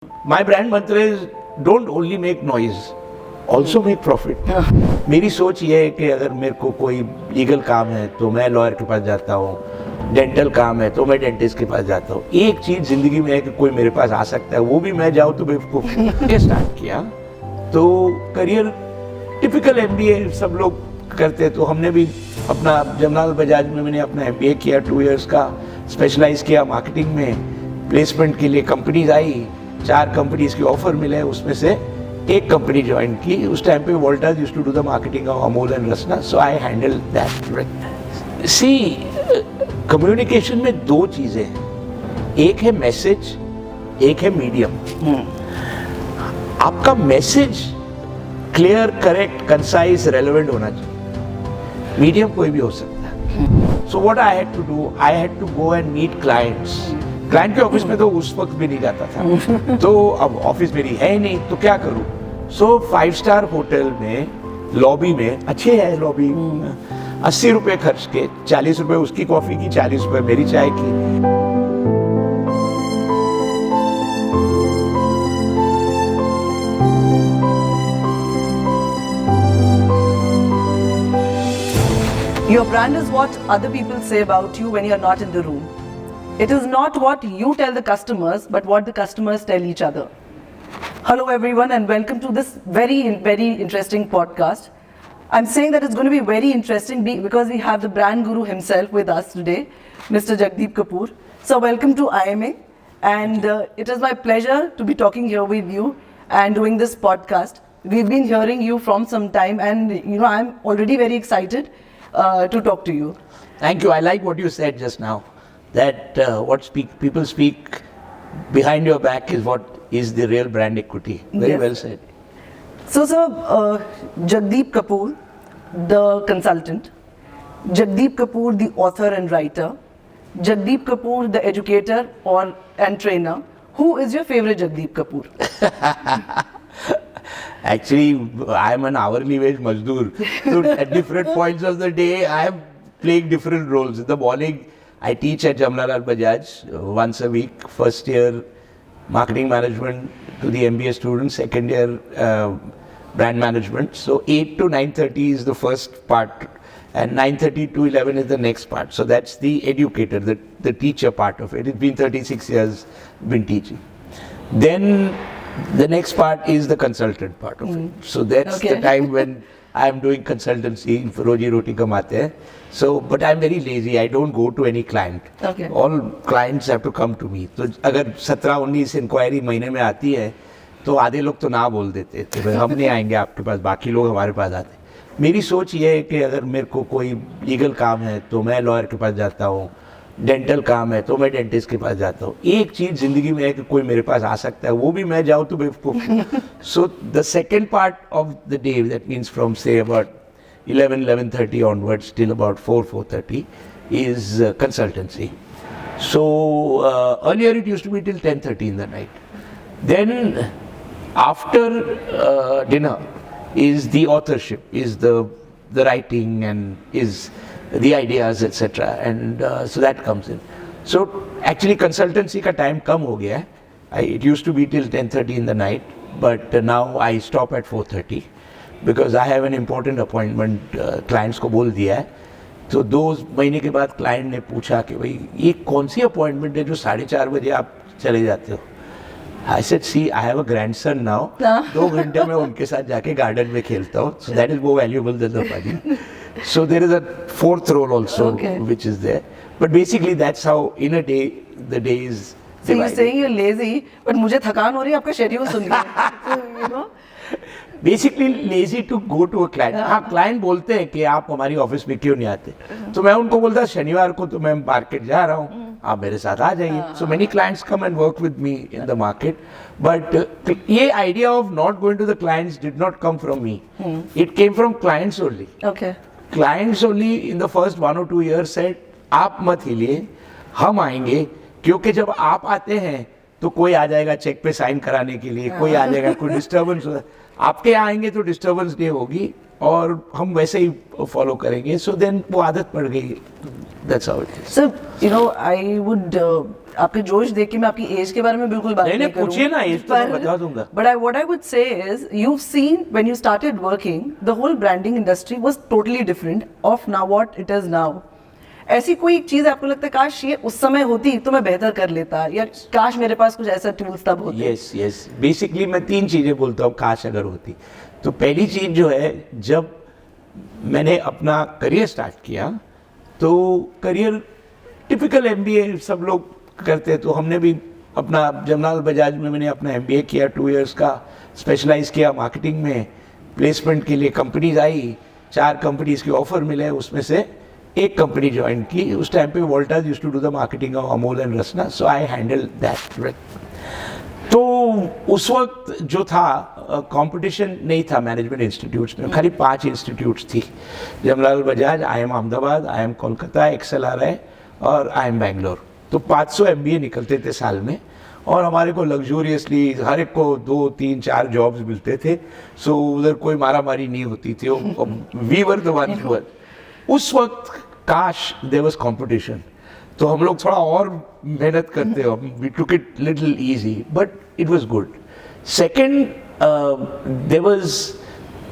My brand mantra is don't only make noise, also make profit. मेरी सोच ये है कि अगर मेरे को कोई लीगल काम है तो मैं लॉयर के पास जाता हूँ, डेंटल काम है तो मैं डेंटिस्ट के पास जाता हूँ. एक चीज जिंदगी में है कि कोई मेरे पास आ सकता है, वो भी मैं जाऊँ तो बेवकूफ. ये स्टार्ट किया तो करियर टिपिकल एमबीए सब लोग करते, तो हमने भी अपना जमनालाल बजाज में मैंने अपना एमबीए किया 2 इयर्स का, स्पेशलाइज किया मार्केटिंग में. प्लेसमेंट के लिए कंपनीज आई, 4 कंपनीज की ऑफर मिले, उसमें से एक कंपनी ज्वाइन की. उस टाइम पे Voltas used to do the marketing of Amul and Rasna, so I handle that. See communication में 2 चीजें हैं, एक है मैसेज, एक है मीडियम. आपका message clear, correct, concise, relevant होना चाहिए. मीडियम कोई भी हो सकता है. So what I had to do, I had to go and meet clients. Client के ऑफिस में तो उस वक्त भी नहीं जाता था, तो अब ऑफिस मेरी है ही नहीं, तो क्या करूं. सो 5 स्टार होटल में लॉबी में, अच्छे है लॉबी, 80 रुपए खर्च के, 40 रुपए उसकी कॉफी की, 40 रुपए मेरी चाय की. Your brand is what other people say about you when you are not in the room. It is not what you tell the customers, but what the customers tell each other. Hello everyone and welcome to this very interesting podcast. I'm saying that it's going to be very interesting because we have the brand guru himself with us today, Mr. Jagdeep Kapoor. So welcome to IMA, and it is my pleasure to be talking here with you and doing this podcast. We've been hearing you from some time, and I'm already very excited to talk to you. Thank you. I like what you said just now, that people speak behind your back is what is the real brand equity. Very Yes. well said. So, sir, Jagdeep Kapoor, the consultant, Jagdeep Kapoor, the author and writer, Jagdeep Kapoor, the educator and trainer. Who is your favorite Jagdeep Kapoor? Actually, I am an hourly wage mazdoor. So at different points of the day, I am playing different roles. In the morning, I teach at Jamnalalal Bajaj once a week. First year marketing management to the MBA students. Second year brand management. So 8 to 9:30 is the first part, and 9:30 to 11 is the next part. So that's the educator, the teacher part of it. It's been 36 years been teaching. Then the next part is the consultant part of it. So that's the time when I'm doing consultancy, roji roti kamate hai. So, but I'm very lazy. I don't go to any client. Okay. All clients have to come to me. तो अगर 17-19 inquiry महीने में आती है, तो आधे लोग तो ना बोल देते थे, भाई हम नहीं आएंगे आपके पास, बाकी लोग हमारे पास आते. मेरी सोच ये है कि अगर मेरे को कोई लीगल काम है तो मैं लॉयर के पास जाता हूँ, डेंटल काम है तो मैं डेंटिस्ट के पास जाता हूँ. एक चीज जिंदगी में है कि कोई मेरे पास आ सकता है, वो भी मैं जाऊँ तो बेवकूफ. So the second part of the day, that means from say about 11:30 onwards till about 4:30 is consultancy. So earlier it used to be till 10:30 in the night. Then after dinner is the authorship, is the writing, and is the ideas, etc. And so that comes in. So actually consultancy ka time kam ho gaya hai. It used to be till 10:30 in the night, but now I stop at 4:30 because I have an important appointment. Clients को बोल दिया है, तो 2 महीने के बाद client ने पूछा कि भाई ये कौन सी appointment है जो 4:30 बजे आप चले जाते हो. I said, see, I have a grandson now. 2 घंटे में उनके साथ जाके गार्डन में खेलता हूँ. So that is more valuable than the money. So there is a 4th role also, which is there. But basically that's how in a day, the day is divided. So you're saying you're lazy, but मुझे थकान हो रही है आपका schedule सुन के. Basically lazy to go to a client. हाँ, client बोलते हैं कि आप हमारी ऑफिस में क्यों नहीं आते, तो मैं उनको बोलता शनिवार को तो मैं मार्केट जा रहा हूँ, आप मेरे साथ आ जाइए. So many clients come and work with me in the market. But ये idea of not going to the clients did not come from me, it came from clients only. Clients only in the first 1 or 2 years said आप मत हिलिए, हम आएंगे, क्योंकि जब आप आते हैं तो कोई आ जाएगा चेक पे साइन कराने के लिए, कोई आ जाएगा, कोई डिस्टर्बेंस हो, आपके आएंगे तो डिस्टर्बेंस नहीं होगी और हम वैसे ही फॉलो करेंगे. सो देन वो आदत पड़ गई. That's how it is. So, I would आपके जोश देख के मैं आपकी एज के बारे में बिल्कुल बात नहीं करूँ, पूछिए ना, एज तो मैं बता दूंगा। But what I would say is, you've seen when you started working, the whole branding industry was totally different of now what it is now. ऐसी कोई एक चीज आपको लगता है काश ये उस समय होती तो मैं बेहतर कर लेता, या काश मेरे पास कुछ ऐसा टूल्स तब होते? यस यस, बेसिकली मैं 3 चीजें बोलता हूँ काश अगर होती। तो पहली चीज जो है, जब मैंने अपना करियर स्टार्ट किया तो करियर टिपिकल एमबीए सब लोग करते, तो हमने भी अपना जमनालाल बजाज में मैंने अपना एमबीए किया 2 इयर्स का, स्पेशलाइज किया मार्केटिंग में। प्लेसमेंट के लिए कंपनीज आई, 4 कंपनीज के ऑफर मिले, उसमें से एक कंपनी ज्वाइन की। उस टाइम पे Voltas used to do the marketing of Amul and Rasna, so I handle that. तो उस वक्त जो था कंपटीशन नहीं था मैनेजमेंट इंस्टीट्यूट्स में, खाली 5 इंस्टीट्यूट्स थी, Jamnalal Bajaj, IIM Ahmedabad, IIM Kolkata, XLRI और IIM बैंगलोर। तो 500 MBA निकलते थे साल में, और हमारे को लग्जूरियसली हर एक को 2, 3, 4 जॉब्स मिलते थे। सो उधर कोई मारा मारी नहीं होती थी, वी वर द वन। उस वक्त काश देयर वाज कंपटीशन, तो हम लोग थोड़ा और मेहनत करते हो, we took it little easy, but it was good. Second, there was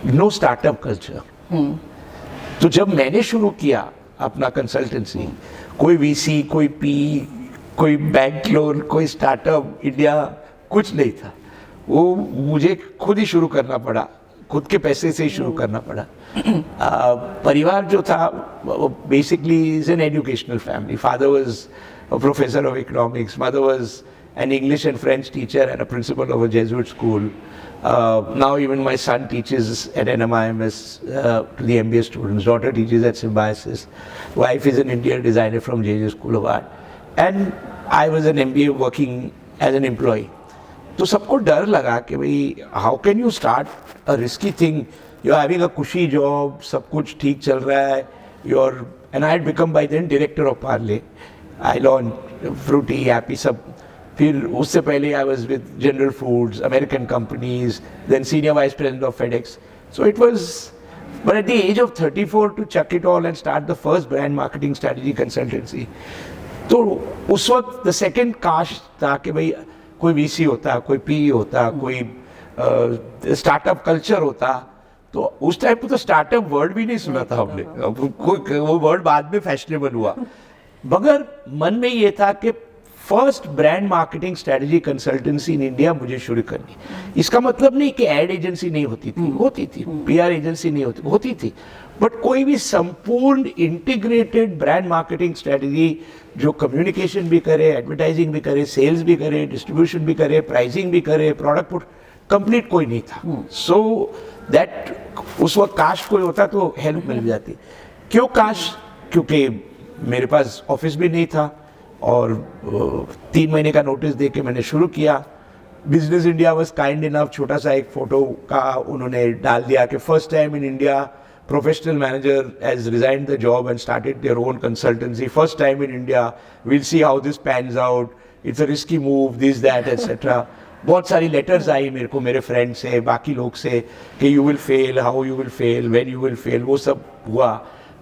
no startup culture. तो जब मैंने शुरू किया अपना कंसल्टेंसी, कोई वीसी, कोई पी, कोई बैंक लोन, कोई स्टार्टअप इंडिया कुछ नहीं था। वो मुझे खुद ही शुरू करना पड़ा, खुद के पैसे से ही शुरू करना पड़ा। परिवार जो था basically is an educational family. Father was a professor of economics, mother was an English and French teacher and a principal of a Jesuit school. Now even my son teaches at NMIMS to the MBA students. Daughter teaches at Symbiosis. Wife is an interior designer from JJ School of Art. And I was an MBA working as an employee. तो सबको डर लगा कि भाई how can you start a risky thing? You're having a cushy job, सब कुछ ठीक चल रहा है. And I had become by then director of Parle. I launched Fruity, Happy सब. फिर उससे पहले I was with General Foods, American companies, then senior vice president of FedEx. So it was, but at the age of 34 to chuck it all and start the first brand marketing strategy consultancy. तो उस वक्त the second काश था कि भाई कोई VC होता, कोई PE होता, कोई स्टार्टअप कल्चर होता। तो उस टाइम पे तो स्टार्टअप वर्ड भी नहीं सुना था हमने, कोई वो वर्ड बाद में फैशनेबल हुआ। मगर मन में ये था कि first brand marketing strategy consultancy in India मुझे शुरू करनी। इसका मतलब नहीं कि एड एजेंसी नहीं होती थी, होती थी, PR एजेंसी नहीं होती थी, बट कोई भी संपूर्ण इंटीग्रेटेड ब्रांड मार्केटिंग स्ट्रेटजी जो कम्युनिकेशन भी करे, एडवर्टाइजिंग भी करे, सेल्स भी करे, डिस्ट्रीब्यूशन भी करे, प्राइसिंग भी करे, प्रोडक्ट पुट, कंप्लीट कोई नहीं था। सो दैट उस वक्त काश कोई होता तो हेल्प मिल जाती। क्यों काश? क्योंकि मेरे पास ऑफिस भी नहीं था, और 3 महीने का नोटिस दे के मैंने शुरू किया। Business India was kind enough, छोटा सा एक फोटो का उन्होंने डाल दिया कि first time in India professional manager has resigned the job and started their own consultancy, first time in India, will see how this pans out, it's a risky move, this that etcetera. बहुत सारी letters आई मेरे को, मेरे friend से, बाकी लोग से, कि you will fail, how you will fail, when you will fail, वो सब हुआ,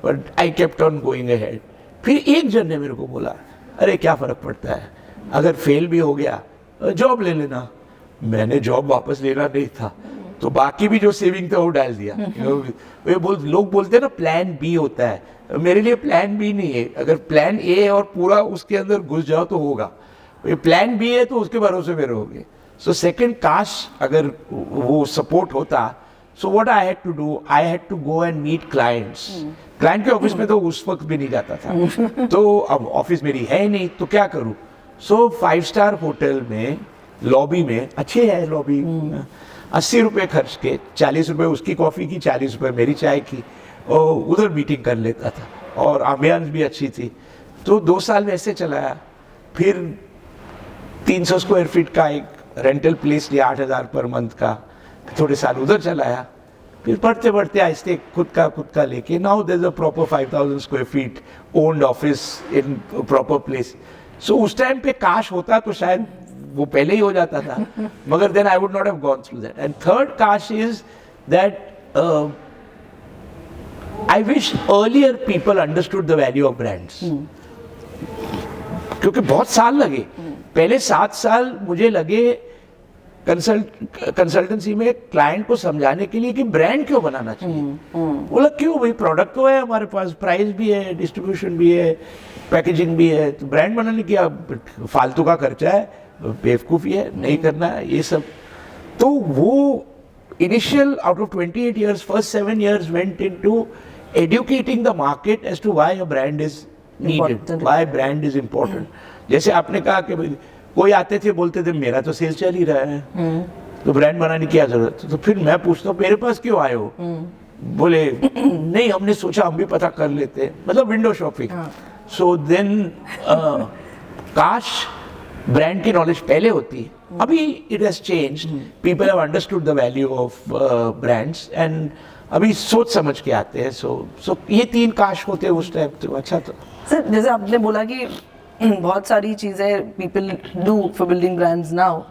but I kept on going ahead. फिर एक जन ने मेरे को बोला, अरे क्या फ़र्क पड़ता है, अगर फेल भी हो गया जॉब ले लेना। मैंने जॉब वापस लेना नहीं था, तो बाकी भी जो सेविंग था वो डाल दिया। लोग बोलते हैं ना प्लान बी होता है, मेरे लिए प्लान बी नहीं है। अगर प्लान ए है और पूरा उसके अंदर घुस जाओ तो होगा, प्लान बी है तो उसके भरोसे में रहोगे। सो सेकेंड, काश अगर वो सपोर्ट होता। So what I had to do, I had to go and meet clients. Client के ऑफिस में तो उस वक्त भी नहीं जाता था, तो अब ऑफिस मेरी है नहीं, तो क्या करूं। सो 5 स्टार होटल में लॉबी में, अच्छी है लॉबी, 80 रुपये खर्च के, 40 रुपये उसकी कॉफ़ी की, 40 रुपये मेरी चाय की, और उधर मीटिंग कर लेता था, और एम्बियंस भी अच्छी थी। तो 2 साल वैसे चलाया। फिर 300 स्क्वायर फीट का एक रेंटल प्लेस लिया 8,000 पर मंथ का, थोड़े साल उधर चलाया। फिर बढ़ते बढ़ते आहिस्ते खुद का लेके, now there is a proper 5,000 square feet owned office in proper place. So उस टाइम पे काश होता तो शायद वो पहले ही हो जाता था, मगर then I would not have gone through that. And third काश is that I wish earlier people understood the value of brands. क्योंकि बहुत साल लगे, पहले 7 साल मुझे लगे कंसल्टेंसी में क्लाइंट को समझाने के लिए कि ब्रांड क्यों बनाना चाहिए। बोला क्यों भाई, प्रोडक्ट तो है हमारे पास, प्राइस भी है, डिस्ट्रीब्यूशन भी है, पैकेजिंग भी है, तो ब्रांड बनाने की फालतू का खर्चा है, बेवकूफ़ी है, नहीं करना है ये सब। तो वो initial out of 28 years, first 7 years went into educating the market as to why a brand is needed, why brand is important. जैसे आपने कहा कि कोई आते थे बोलते थे मेरा तो सेल्स चल ही रहा है, तो ब्रांड बनाने की क्या जरूरत है। तो फिर मैं पूछता हूँ मेरे पास क्यों आए हो, बोले नहीं हमने सोचा हम भी पता कर लेते, मतलब विंडो शॉपिंग। सो देन काश ब्रांड की नॉलेज पहले होती, अभी it has changed, people have understood the value of brands and अभी सोच समझ के आते हैं। सो ये 3 काश होते उस टाइम, तो अच्छा। तो सर जैसे आपने बोला कि बहुत सारी चीज़ें people do for building brands now,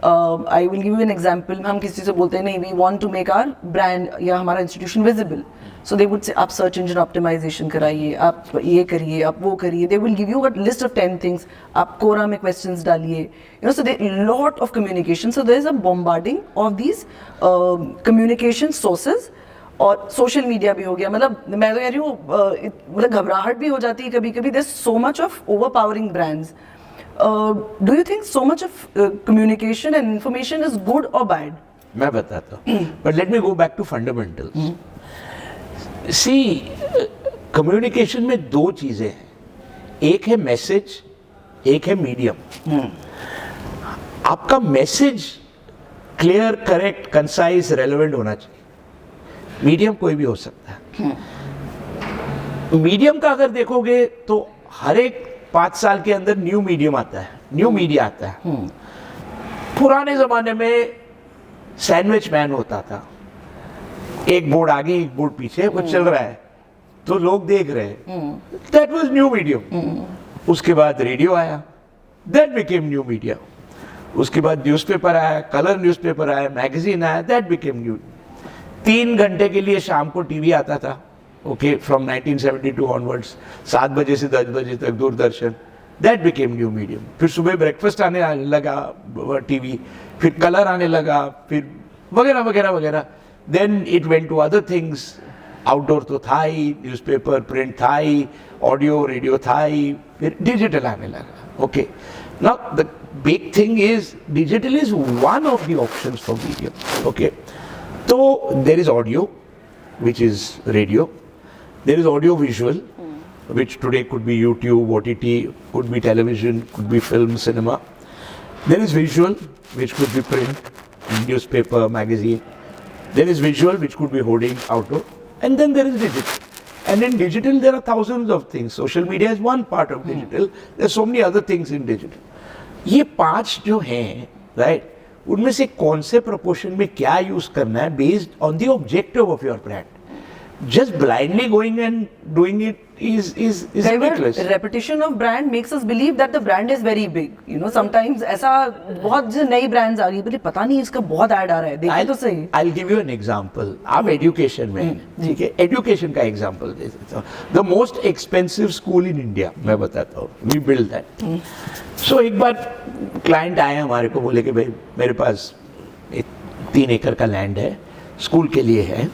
I will give you an example. हम किसी से बोलते हैं नहीं we want to make our brand या हमारा institution visible, so they would say आप सर्च इंजन ऑप्टिमाइजेशन कराइए, आप ये करिए, आप वो करिए, they will give you a list of 10 things, आप कोरा में क्वेश्चंस डालिए, you know, so they lot of communication, so there is a bombarding of these communication sources. और सोशल मीडिया भी हो गया, मतलब मैं तो कह रही हूँ मतलब घबराहट भी हो जाती है कभी कभी, there so much of overpowering brands. Do you think so much of communication and information is good और बैड? मैं बताता हूँ, but let me go back to fundamentals. See communication में 2 चीजें हैं, एक है मैसेज, एक है मीडियम। आपका message clear, correct, concise, relevant होना चाहिए। मीडियम कोई भी हो सकता है। मीडियम का अगर देखोगे तो हर एक 5 साल के अंदर न्यू मीडियम आता है, न्यू मीडिया आता है। पुराने जमाने में सैंडविच मैन होता था, एक बोर्ड आगे एक बोर्ड पीछे, वो चल रहा है तो लोग देख रहे हैं, दैट वाज न्यू मीडियम। उसके बाद रेडियो आया, दैट बिकेम न्यू मीडिया। उसके बाद न्यूज़पेपर आया, कलर न्यूज़पेपर आया, मैगजीन आया, दैट बिकेम न्यू। 3 घंटे के लिए शाम को टीवी आता था, ओके, फ्रॉम 1972 ऑनवर्ड्स, 7 बजे से 10 बजे तक Doordarshan, that became new medium. फिर सुबह ब्रेकफास्ट आने लगा टीवी, फिर कलर आने लगा, फिर वगैरह वगैरह वगैरह। Then it went to other things, outdoor तो था ही, न्यूज़पेपर प्रिंट था ही, ऑडियो रेडियो था ही, फिर डिजिटल आने लगा। Okay, now the big thing is digital is one of the options for medium. Okay, so there is audio, which is radio. There is audio visual, which today could be YouTube, OTT, could be television, could be film, cinema. There is visual, which could be print, newspaper, magazine. There is visual, which could be hoarding, outdoor. And then there is digital. And in digital, there are thousands of things. Social media is one part of digital. There are so many other things in digital. ये 5 जो हैं, right? उनमें से कौन से proportion में क्या use करना है based on the objective of your brand. Just blindly going and doing it is ridiculous. Repetition of brand makes us believe that the brand is very big. You know, sometimes ऐसा बहुत नई brands आ रही है, पता नहीं इसका बहुत add आ रहा है, देखिए तो सही। I'll give you an example. आप education में, ठीक है, education का example दे देता हूँ। The most expensive school in India, मैं बताता हूँ, we built that. So एक बार client आए हमारे को, बोले कि भाई मेरे पास 3 एकड़ का लैंड है, स्कूल के लिए है,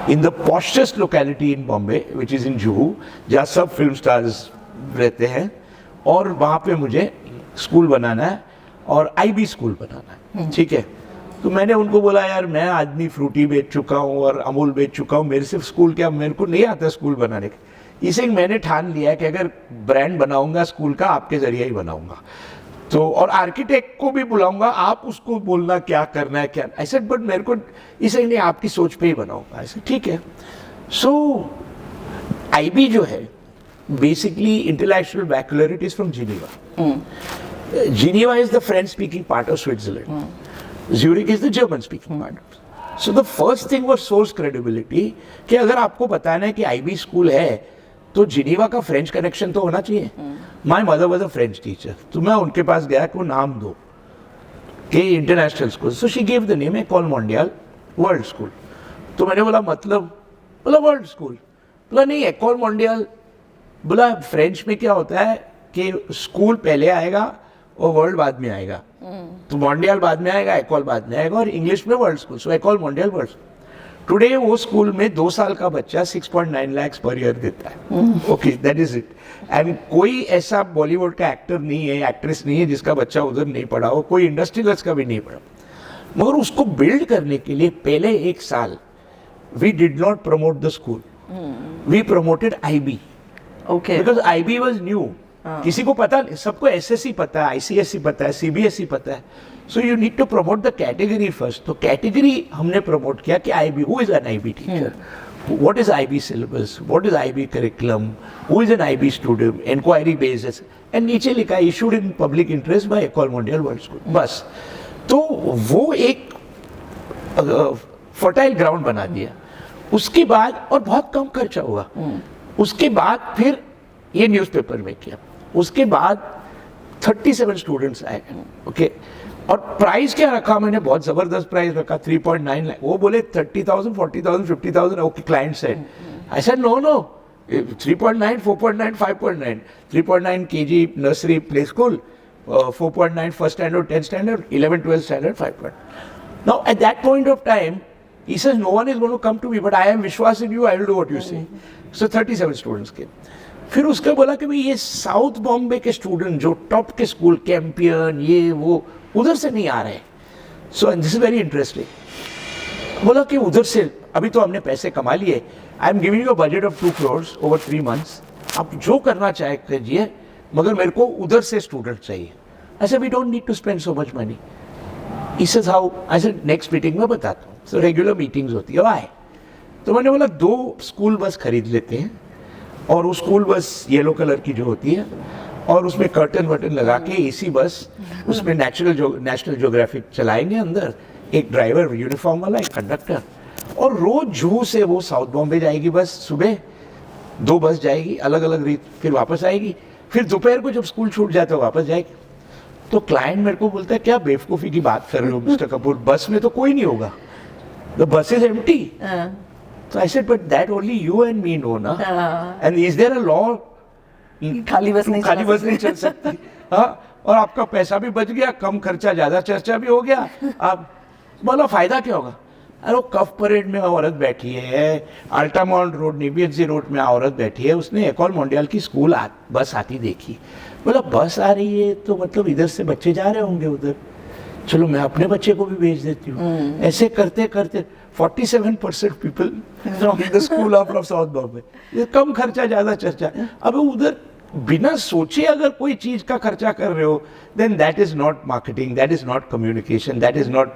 in the poshest locality in Bombay, which is in Juhu, जहाँ सब फिल्म स्टार्स रहते हैं, और वहाँ पे मुझे स्कूल बनाना है और IB स्कूल बनाना है, ठीक है। तो मैंने उनको बोला यार मैं आदमी फ्रूटी बेच चुका हूँ और अमूल बेच चुका हूँ, मेरे से स्कूल क्या, मेरे को नहीं आता स्कूल बनाने का। इसे मैंने ठान लिया कि अगर ब्रांड बनाऊंगा स्कूल का, आपके जरिए ही बनाऊंगा, तो और आर्किटेक्ट को भी बुलाऊंगा, आप उसको बोलना क्या करना है क्या। ऐसे बट मेरे को इसे नहीं, आपकी सोच पे ही बनाऊंगा, ऐसे ठीक है। सो IB जो है basically intellectual baccalaureate is from Geneva. Geneva is the French speaking part of Switzerland, Zurich is the German speaking part. So the first thing was source credibility, कि अगर आपको बताना है कि IB स्कूल है तो जिनेवा का फ्रेंच कनेक्शन तो होना चाहिए। My mother was a French teacher, तो मैं उनके पास गया कि वो नाम दो कि international school. So she give the name Ecole Mondiale world school. तो मैंने बोला मतलब, बोला वर्ल्ड स्कूल, बोला नहीं एकोल मोंडियल, बोला फ्रेंच में क्या होता है, कि स्कूल पहले आएगा और वर्ल्ड बाद में आएगा, तो मॉन्डियल बाद में आएगा, एकोल बाद में आएगा, और इंग्लिश में वर्ल्ड स्कूल, सो एकोल मॉन्डियल वर्ल्ड। टुडे वो स्कूल में 2 साल का बच्चा 6.9 लाख पर ईयर देता है। Okay, that is it. And कोई ऐसा बॉलीवुड का एक्टर नहीं है, एक्ट्रेस नहीं है जिसका बच्चा उधर नहीं पढ़ा हो, कोई इंडस्ट्रियलिस्ट का भी नहीं पढ़ा, मगर उसको बिल्ड करने के लिए पहले 1 साल we did not promote the school, we promoted IB, because IB was new. किसी को पता नहीं, सबको SSC पता है, ICSE पता है, CBSE पता है, so you need to promote the category first. तो कैटेगरी हमने प्रमोट किया कि IB, who is an IB teacher, what is IB syllabus, what is IB curriculum, who is an IB student, inquiry basis, and नीचे लिखा issued in public interest by Ecole Mondiale World School, बस। तो वो एक fertile ground बना दिया। उसके बाद, और बहुत कम खर्चा हुआ, उसके बाद फिर ये न्यूज़पेपर में किया, उसके बाद 37 स्टूडेंट्स आए, ओके। और प्राइस क्या रखा मैंने, बहुत जबरदस्त प्राइस रखा, 3.9 लाख। वो बोले 30,000, 40,000, 50,000, okay, client said. I said no no, 3.9, 4.9, 5.9, 3.9 KG nursery play school, 4.9 first standard, 10th standard, 11th, 12th standard, 5.9. Now at that point of time, he says no one is going to come to me, but I am Vishwas in you, I will do what you say. So 37 students came. फिर उसके बोला कि भाई ये south Bombay के student जो top के school, Campion, ये वो, उधर से नहीं आ रहे। So this is very interesting. बोला कि उधर से अभी तो हमने पैसे कमा लिए, I am giving you a budget of 2 crores over 3 months, आप जो करना चाहे कीजिए, मगर मेरे को उधर से स्टूडेंट चाहिए। I said we don't need to spend so much money. He said how? I said next meeting में बताता हूँ। सो रेगुलर मीटिंग्स होती है, आए तो मैंने बोला 2 स्कूल बस खरीद लेते हैं, और वो स्कूल बस येलो कलर की जो होती है, और उसमें कर्टन वर्टन लगा के AC बस, उसमें नेशनल ज्योग्राफिक चलाएंगे अंदर, एक ड्राइवर यूनिफॉर्म वाला, एक कंडक्टर, और रोज जूहू से वो साउथ बॉम्बे जाएगी बस, सुबह 2 बस जाएगी अलग अलग रीत, फिर वापस आएगी, फिर दोपहर को जब स्कूल छूट जाता है वापस जाएगी। तो क्लाइंट मेरे को बोलता है क्या बेवकूफ़ी की बात कर रहे हो मिस्टर कपूर, बस में तो कोई नहीं होगा, the bus is empty. So I said, but that only you and me know, na? And is there a law? खाली बस नहीं चल सकती। हाँ, और आपका पैसा भी बच गया, कम खर्चा, ज्यादा चर्चा भी हो गया। आप बोलो फायदा क्या होगा? अरे वो कफ परेड में औरत बैठी है, अल्टामाउंट रोड, नेबियंसी रोड में औरत बैठी है, उसने एकोल मॉन्डियल की स्कूल बस आती देखी, बोला बस आ रही है तो मतलब इधर से बच्चे जा रहे होंगे उधर, चलो मैं अपने बच्चे को भी भेज देती हूँ। ऐसे करते करते 47% people from the school of south Bombay, ये कम खर्चा ज्यादा चर्चा। अब उधर बिना सोचे अगर कोई चीज का खर्चा कर रहे हो, then that is not marketing, that is not communication, that is not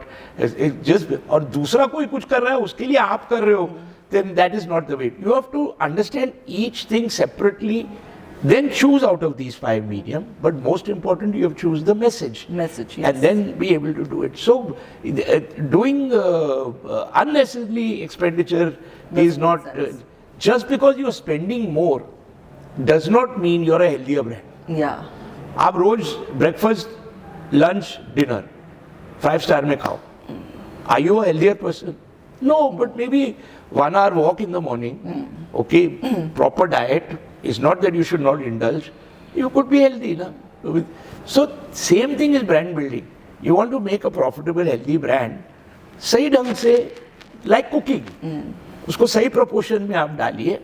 just, और दूसरा कोई कुछ कर रहा है उसके लिए आप कर रहे हो, then that is not the way. You have to understand each thing separately, then choose out of these 5 medium, but most important you have choose the message, yes. And then be able to do it. So doing unnecessarily expenditure is not just because you are spending more does not mean you're a healthier brand. आप रोज breakfast, lunch, dinner 5 star में खाओ, are you a healthier person? No, but maybe 1 hour walk in the morning, okay, proper diet. It's not that you should not indulge. You could be healthy, na? So same thing is brand building. You want to make a profitable, healthy brand. सही ढंग से, like cooking, उसको सही proportion में आप डालिए,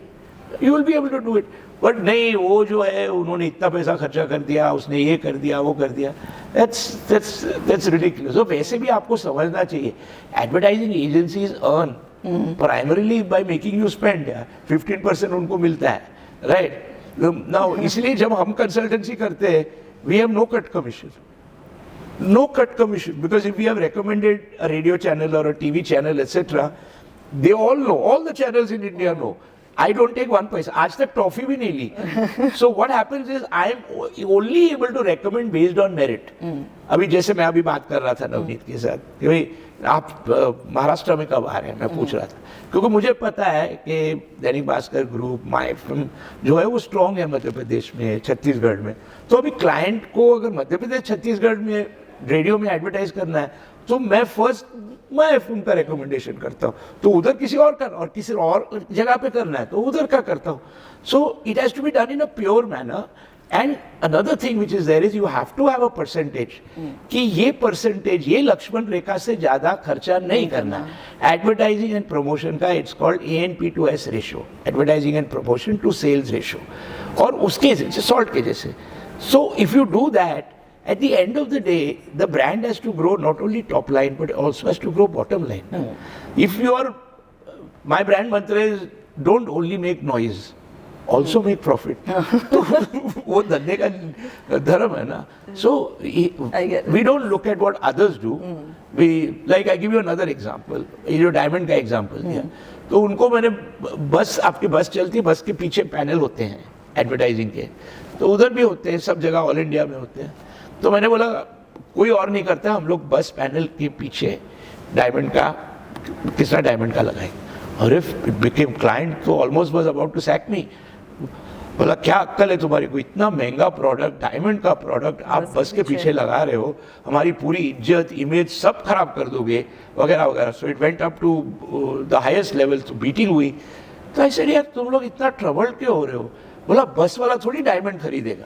you will be able to do it. But नहीं, वो जो है उन्होंने इतना पैसा खर्चा कर दिया, उसने ये कर दिया, वो कर दिया, that's ridiculous. So वैसे भी आपको समझना चाहिए, advertising agencies earn primarily by making you spend. 15% उनको मिलता है, right? Now इसलिए जब हम कंसल्टेंसी करते हैं, we have no cut commission, because if we have recommended a radio channel or a TV channel, etc., they all know, all the channels in India know. I don't take 1 paisa. आज तक trophy भी नहीं ली. So what happens is I am only able to recommend based on merit. अभी जैसे मैं अभी बात कर रहा था नवनीत के साथ कि भाई आप महाराष्ट्र में कब आ रहे हैं, मैं पूछ रहा था, क्योंकि मुझे पता है कि Dainik Bhaskar group, my film जो है वो स्ट्रॉन्ग है मध्य प्रदेश में, छत्तीसगढ़ में. तो अभी क्लाइंट को अगर मध्य प्रदेश छत्तीसगढ़ में रेडियो में एडवर्टाइज करना है तो मैं फर्स्ट मैं फिल्म का रिकमेंडेशन करता हूँ, तो उधर किसी और का, और किसी और जगह पे करना है तो उधर का करता हूँ. So it has to be done in a pure manner And another thing which is there is you have to have a percentage कि ये percentage ये लक्ष्मण रेखा से ज़्यादा खर्चा नहीं करना. Advertising and promotion का it's called A&P to S ratio. Advertising and promotion to sales ratio. और उसके जैसे salt के जैसे. So if you do that, at the end of the day, the brand has to grow not only top line but also has to grow bottom line. If your my brand mantra is don't only make noise. Also make profit. तो वो धंधे का धर्म है ना. So we don't look at what others do. We like I give you another example. ये जो diamond का एग्जाम्पल दिया, तो उनको मैंने बस आपकी बस चलती है, बस के पीछे पैनल होते हैं एडवर्टाइजिंग के, तो उधर भी होते हैं, सब जगह ऑल इंडिया में होते हैं. तो मैंने बोला कोई और नहीं करता, हम लोग बस पैनल के पीछे डायमंड का किसना डायमंड का लगाएंगे. और इफ इट बिकेम क्लाइंट तो almost was about to sack me. बोला क्या अक्कल है तुम्हारी को, इतना महंगा प्रोडक्ट डायमंड का प्रोडक्ट आप बस के पीछे लगा रहे हो, हमारी पूरी इज्जत इमेज सब खराब कर दोगे वगैरह वगैरह. So it went up to the highest level, तो बीटिंग हुई. तो ऐसे यार तुम लोग इतना ट्रबल्ड क्यों हो रहे हो. बोला बस वाला थोड़ी डायमंड खरीदेगा.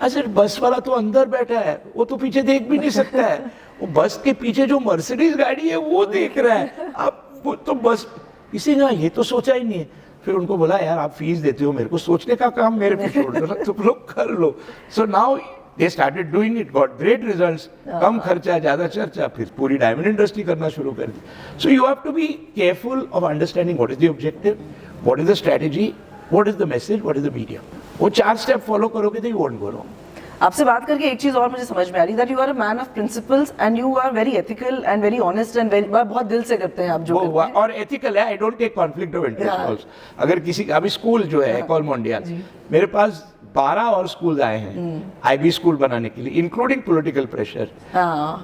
ऐसे बस वाला तो अंदर बैठा है, वो तो पीछे देख भी नहीं सकता है. वो बस के पीछे जो मर्सिडीज गाड़ी है वो देख रहा है. अब वो तो बस किसी ने ये तो सोचा ही नहीं है. फिर उनको बोला यार आप फीस देते हो, मेरे को सोचने का काम मेरे पे छोड़ दो, तुम लोग कर लो. So now they started doing it, got great results. कम खर्चा ज्यादा चर्चा, फिर पूरी डायमंड इंडस्ट्री करना शुरू कर दी. So you have to be careful of understanding what is the objective, what is the strategy, what is the message, what is the media. वो 4 स्टेप फॉलो करोगे तो यू वोंट गो रॉन्ग. आपसे बात करके एक चीज और मुझे समझ में आ रही है, that you are a man of principles and you are very ethical and very honest and very, बहुत दिल से करते हैं आप जो करते हैं. और एथिकल है, I don't take conflict of interest also. अगर किसी अभी स्कूल जो है कॉल मोंडिया, मेरे पास 12 और स्कूल आए हैं आईबी स्कूल बनाने के लिए, इंक्लूडिंग पॉलिटिकल प्रेशर.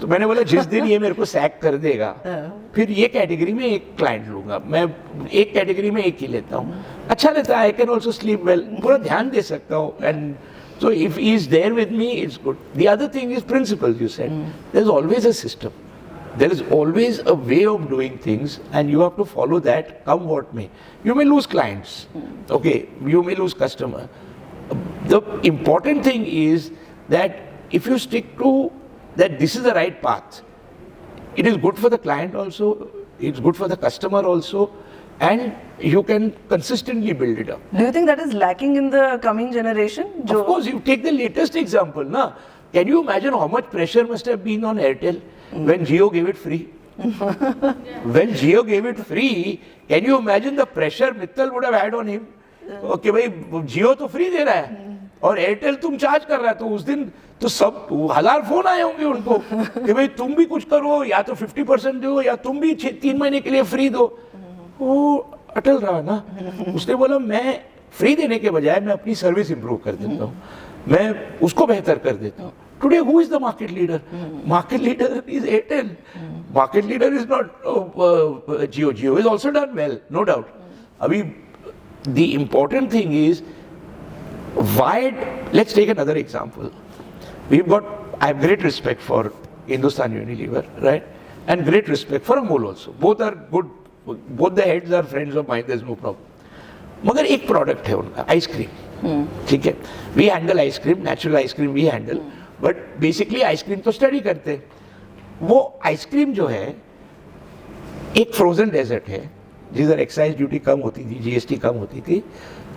तो मैंने बोला जिस दिन ये मेरे को सैक कर देगा फिर ये कैटेगरी में एक क्लाइंट लूंगा. मैं एक कैटेगरी में एक ही लेता हूँ, अच्छा रहता है. I can also sleep well, पूरा ध्यान दे सकता हूँ. And so if he is there with me, it's good. The other thing is principles, you said. There's always a system. There is always a way of doing things and you have to follow that, come what may. You may lose clients, okay, you may lose customer. The important thing is that if you stick to that this is the right path, it is good for the client also, it's good for the customer also, and you can consistently build it up. Do you think that is lacking in the coming generation? Of course, you take the latest example, na? Can you imagine how much pressure must have been on Airtel when Jio gave it free? When Jio gave it free, can you imagine the pressure Mittal would have had on him? Okay, भाई Jio तो free दे रहा है और Airtel तुम charge कर रहा है, तो उस दिन तो सब 1000 फोन आए होंगे उनको कि भाई तुम भी कुछ करो, या तो 50% दो या तुम भी 3 महीने के लिए फ्री दो. वो अटल रहा ना. उसने बोला मैं फ्री देने के बजाय मैं अपनी सर्विस इंप्रूव कर देता हूँ, मैं उसको बेहतर कर देता हूँ. Today who is the market leader? Market leader is Airtel. Market leader is not Jio. Jio is also done well, no doubt. अभी the important thing is wide. Let's take another example. We got, I have great respect for Hindustan Unilever, right, and great respect for Amul also. Both are good. Both the heads are friends of mine, there's no problem. मगर एक product है उनका ice cream, ठीक है. We handle ice cream, natural ice cream we handle, but basically ice cream तो study करते हैं. वो आइसक्रीम जो है एक फ्रोजन डेजर्ट है जिधर एक्साइज ड्यूटी कम होती थी, जीएसटी कम होती थी.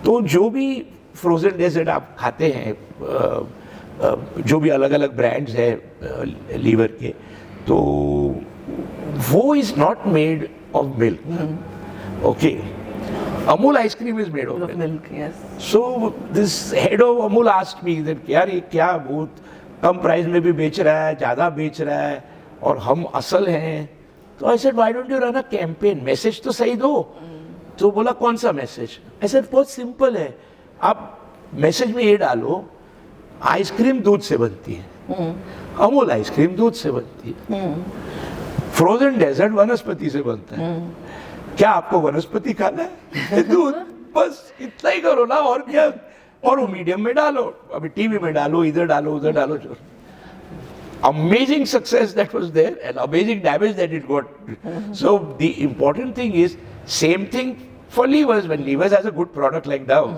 तो जो भी फ्रोजन डेजर्ट आप खाते हैं, जो भी अलग अलग ब्रांड्स है लीवर के, तो वो is not made of milk. Okay. Amul ice cream is made of milk. Yes. So this head of Amul asked me that यार ये क्या बहुत कम प्राइस में भी बेच रहा है, ज़्यादा बेच रहा है और हम असल हैं. तो I said why don't you run a campaign? Message तो सही दो. तो बोला कौन सा मैसेज? I said बहुत सिंपल है. आप मैसेज में ये डालो आइसक्रीम दूध से बनती है, अमूल आइसक्रीम दूध से बनती है, फ्रोजन डेजर्ट वनस्पति से बनता है. क्या आपको वनस्पति खाना है? दूध. बस इतना ही करो ना, और क्या. और वो मीडियम में डालो, अभी टीवी में डालो, इधर डालो, उधर डालो. Amazing success that was there and amazing damage that it got. So the important thing is same thing for levers, when levers has a good product like Dove,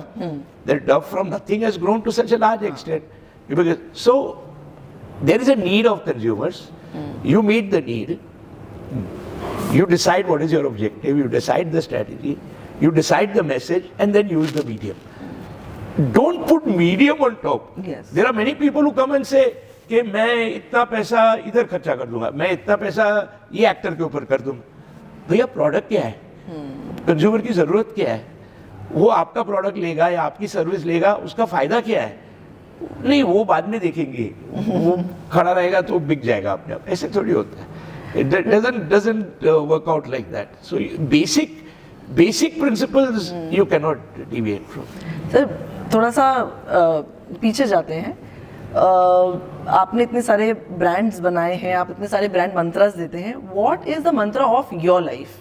that Dove from nothing has grown to such a large extent. Because, so there is a need of consumers. You meet the need. You decide what is your objective. You decide the strategy. You decide the message, and then use the medium. Don't put medium on top. Yes. There are many people who come and say कि मैं इतना पैसा इधर खर्चा कर दूंगा, मैं इतना पैसा ये एक्टर के ऊपर कर दूंगा. भैया प्रोडक्ट क्या है, कंज्यूमर की जरूरत क्या है, वो आपका प्रोडक्ट लेगा या आपकी सर्विस लेगा, उसका फायदा क्या है, नहीं वो बाद में देखेंगे, वो खड़ा रहेगा तो बिक जाएगा अपने आप. ऐसे थोड़ी होता है. It doesn't work out like that. So basic principles you cannot deviate from. Sir थोड़ा सा पीछे जाते हैं. आपने इतने सारे ब्रांड्स बनाए हैं, आप इतने सारे ब्रांड मंत्रास देते हैं. What is the mantra of your life?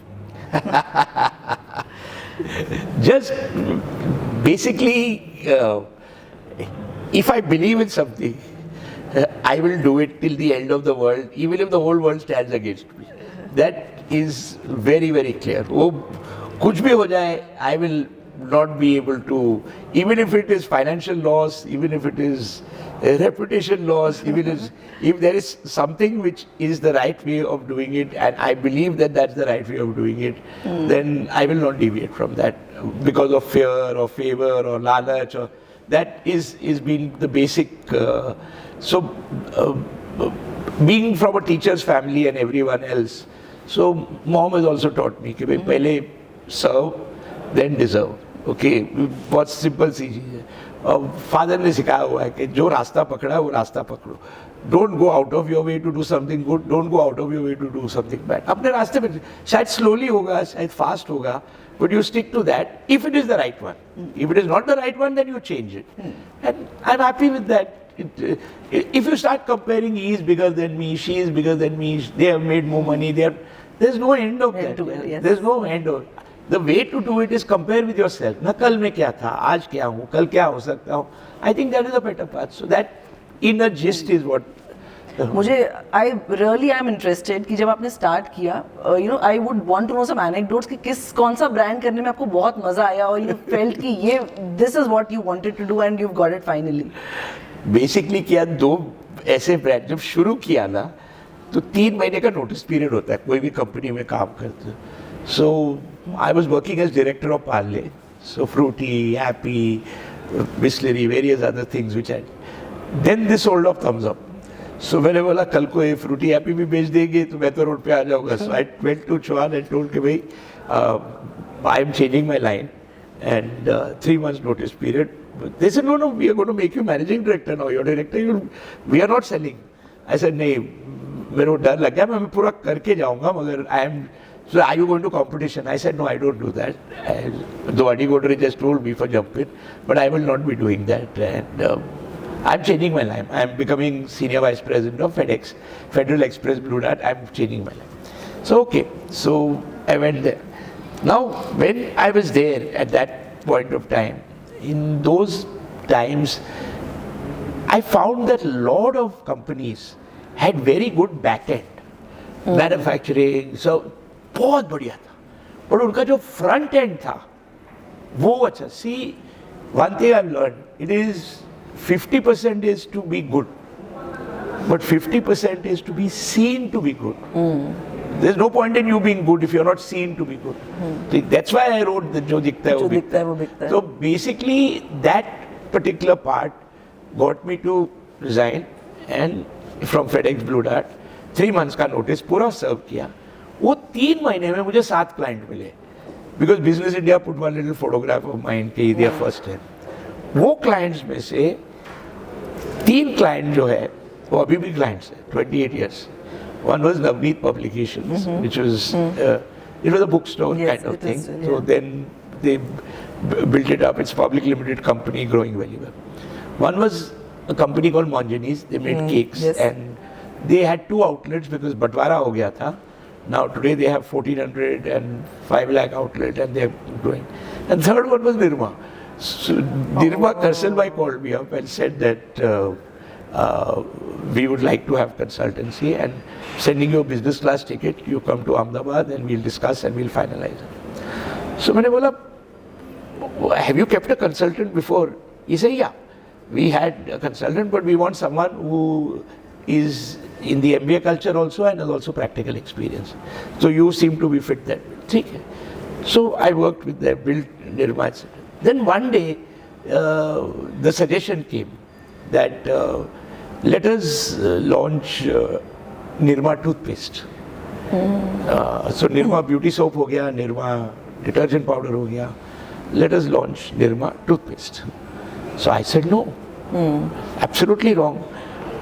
Just basically, if I believe in something, I will do it till the end of the world, even if the whole world stands against me. That is very, very clear. वो कुछ भी हो जाए, I will not be able to, even if it is financial loss, even if it is a reputation loss, even if there is something which is the right way of doing it, and I believe that that's the right way of doing it, then I will not deviate from that because of fear or favor or lalach, or that is being the basic. Being from a teacher's family and everyone else, so mom has also taught me कि भाई पहले serve, then deserve. Okay, बहुत simple सी चीज़ है. और father ने सिखाया हुआ है कि जो रास्ता पकड़ा वो रास्ता पकड़ो. Don't go out of your way to do something good. Don't go out of your way to do something bad. अपने रास्ते पे शायद slowly होगा, शायद fast होगा, but you stick to that if it is the right one. If it is not the right one, then you change it. And I'm happy with that. If you start comparing, he is bigger than me, she is bigger than me, they have made more money, there's no end of that. Yes. There's no end of it. The way to do it is compare with yourself. ना कल में क्या था, आज क्या हूँ, कल क्या हो सकता हूँ. I think that is a better path. So that inner gist is what. मुझे I really am interested कि जब आपने स्टार्ट किया, I would want to know some anecdotes कि कौन सा ब्रांड करने में आपको बहुत मजा आया और you felt कि ये this is what you wanted to do and you've got it finally. Basically क्या, दो ऐसे ब्रांड जब शुरू किया ना, तो 3 महीने का नोटिस पीरियड होता है कोई भी कंपनी में काम करते. So I was working as director of Parle, so Frooti, happy, Bisleri, various other things which I then this sold off Thums Up. सो मैंने बोला कल को ये फ्रूटी हैप्पी भी बेच देंगे तो मैं तो रोड पे आ जाऊंगा. So I went to Chauhan and told कि भाई I am changing my line and 3 months notice period. They said, no, we are going to make you managing director now. You're director, we are not selling. I said, नहीं, मेरे को डर लग गया, मैं पूरा करके जाऊंगा, मगर I am. So are you going to competition? I said, no, I don't do that. Though Adi Godrej just told me for jumping, but I will not be doing that. And I'm changing my life. I'm becoming senior vice president of FedEx, Federal Express Blue Dart. I'm changing my life. So okay, so I went there. Now, when I was there at that point of time, in those times, I found that a lot of companies had very good back-end, manufacturing, so बहुत बढ़िया था, पर उनका जो front end था, वो अच्छा. See, one thing I've learned, it is 50% is to be good, but 50% is to be seen to be good. There's no point in you being good if you're not seen to be good. That's why I wrote the Jo Dikhta Hai Wo Bikta Hai. So basically that particular part got me to resign and from FedEx Blue Dart 3 months का notice पूरा serve किया. वो 3 महीने में मुझे 7 client मिले because Business India put one little photograph of mine कि their first time. वो clients में से 3 client जो है वो अभी भी clients हैं 28 years. One was Navneet Publications, which was it was a bookstore kind of thing. So then they built it up. It's a public limited company growing very well. One was a company called Monjani's. They made cakes and they had 2 outlets because Batwara ho gaya tha. Now today they have 1400 and 5 lakh outlet and they're growing. And third one was Nirma. So Nirma Karsalbhai called me up and said that we would like to have consultancy and sending you a business class ticket. You come to Ahmedabad and we'll discuss and we'll finalize it. So मैंने बोला, have you kept a consultant before? He said, yeah, we had a consultant, but we want someone who is in the MBA culture also and has also practical experience. So you seem to be fit that. Okay. So I worked with them, built Nirma, etc. Then one day, the suggestion came that let us launch Nirma toothpaste. So Nirma beauty soap हो गया, Nirma detergent powder हो गया. Let us launch Nirma toothpaste. So I said no, absolutely wrong.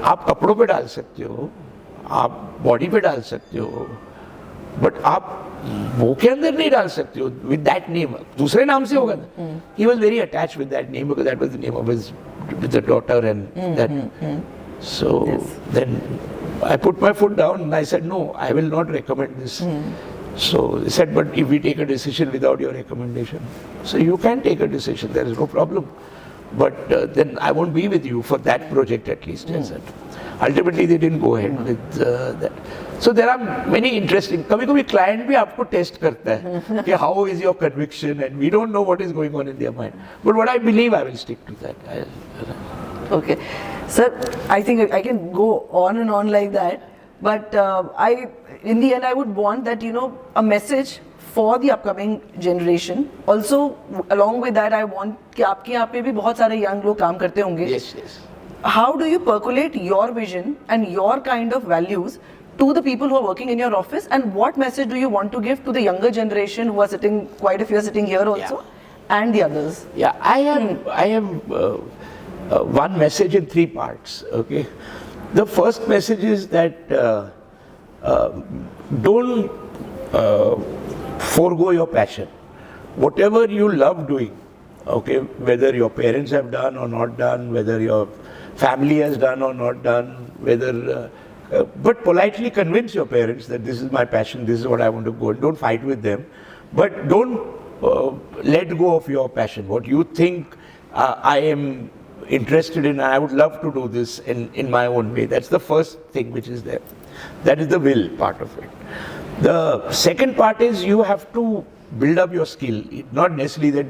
आप कपड़ों पे डाल सकते हो, आप बॉडी पे डाल सकते हो, बट आप वो के अंदर नहीं डाल सकते हो with that name. दूसरे नाम से होगा ना. He was very attached with that name because that was the name of his with the daughter and that. So then I put my foot down and I said no, I will not recommend this. So they said, but if we take a decision without your recommendation, so you can take a decision, there is no problem. But then I won't be with you for that project at least. I said. Ultimately, they didn't go ahead with that. So there are many interesting. कभी-कभी client भी आपको test करता है कि how is your conviction, and we don't know what is going on in their mind. But what I believe, I will stick to that. Okay, sir. I think I can go on and on like that. But in the end, I would want that a message for the upcoming generation. Also, along with that, I want कि आपके यहाँ पे भी बहुत सारे young लोग काम करते होंगे. Yes, yes. How do you percolate your vision and your kind of values to the people who are working in your office, and what message do you want to give to the younger generation who are sitting, quite a few are sitting here also, and the others? Yeah, I have one message in 3 parts. Okay, the first message is that don't forego your passion. Whatever you love doing, okay, whether your parents have done or not done, whether your family has done or not done, whether but politely convince your parents that this is my passion, this is what I want to go, and don't fight with them, but don't let go of your passion. What you think I am interested in, I would love to do this in my own way. That's the first thing which is there. That is the will part of it. The second part is you have to build up your skill. Not necessarily that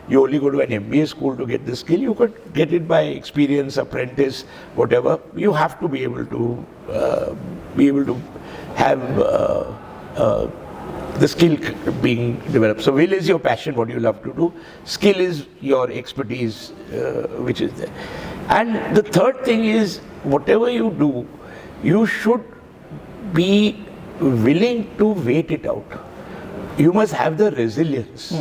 you only go to an MBA school to get the skill. You could get it by experience, apprentice, whatever. You have to be able to have the skill being developed. So will is your passion, what you love to do. Skill is your expertise, which is there. And the third thing is, whatever you do, you should be willing to wait it out. You must have the resilience.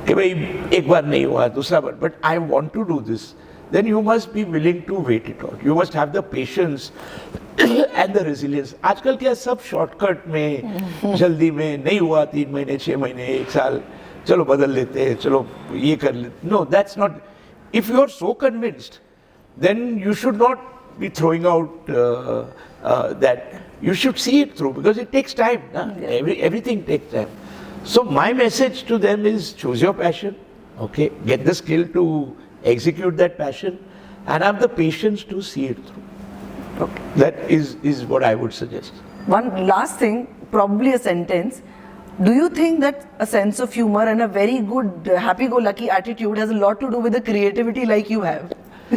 कि भाई एक बार नहीं हुआ, दूसरा बार, but I want to do this. Then you must be willing to wait it out. You must have the patience and the resilience. आजकल क्या सब shortcut में, जल्दी में, नहीं हुआ 3 महीने, 6 महीने, 1 साल, चलो बदल लेते हैं, चलो ये कर लेते. No, that's not. If you are so convinced, then you should not be throwing out that. You should see it through because it takes time. Everything takes time. So my message to them is choose your passion, okay, get the skill to execute that passion and have the patience to see it through. Okay. That is what I would suggest. One last thing, probably a sentence. Do you think that a sense of humor and a very good happy-go-lucky attitude has a lot to do with the creativity like you have? I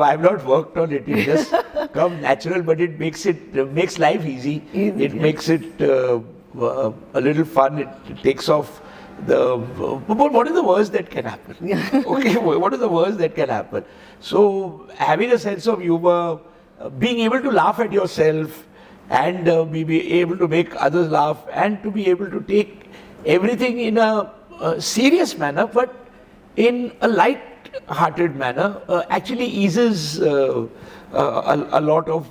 have not worked on it. It just comes natural, but it makes life easy. It makes it a little fun. It takes off the. But what is the worst that can happen? Okay, what is the worst that can happen? So having a sense of humor, being able to laugh at yourself, and be able to make others laugh, and to be able to take everything in a serious manner, but in a light-hearted manner, actually eases a lot of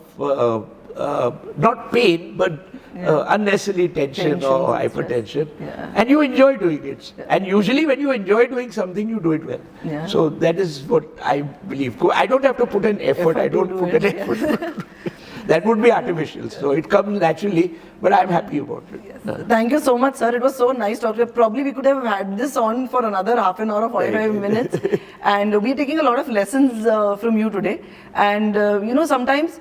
not pain, but unnecessary tension or hypertension. And you enjoy doing it. And usually when you enjoy doing something, you do it well. So that is what I believe. I don't have to put an effort. I don't put an effort. That would be artificial. So it comes naturally, but I'm happy about it. Yes. Thank you so much, sir. It was so nice talking. Probably we could have had this on for another half an hour or 45 minutes. And we're taking a lot of lessons from you today. And sometimes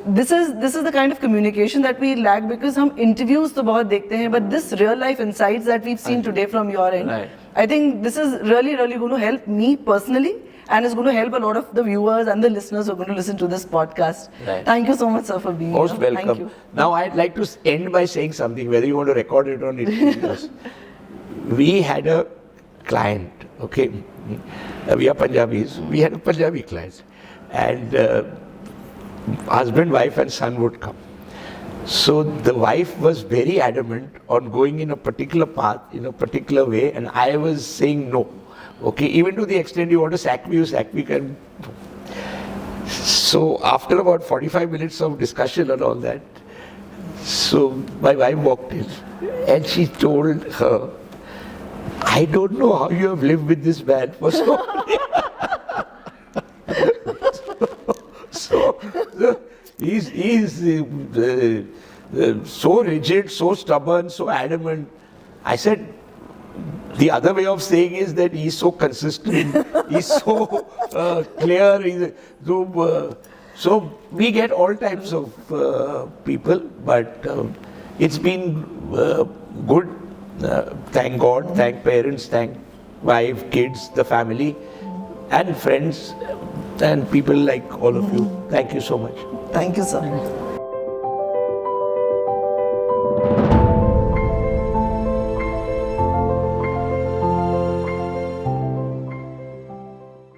this is the kind of communication that we lack, because हम interviews तो बहुत देखते हैं, but this real life insights that we've seen today from your end, Right. I think this is really going to help me personally, and is going to help a lot of the viewers and the listeners who are going to listen to this podcast. Right. Thank you so much, sir, for being Most here. welcome. Thank you. Now I'd like to end by saying something, whether you want to record it or not. We had a client, okay? We are Punjabis. We had a Punjabi client. And husband, wife and son would come. So the wife was very adamant on going in a particular path, in a particular way, and I was saying no. Okay, even to the extent you want to sack me, you sack me. So after about 45 minutes of discussion and all that, so my wife walked in and she told her, I don't know how you have lived with this man for so long. So he's so rigid, so stubborn, so adamant. I said, the other way of saying is that he's so consistent, he's so clear. So we get all types of people, but it's been good. Thank God, thank parents, thank wife, kids, the family, and friends, and people like all of you. Thank you so much. Thank you, sir.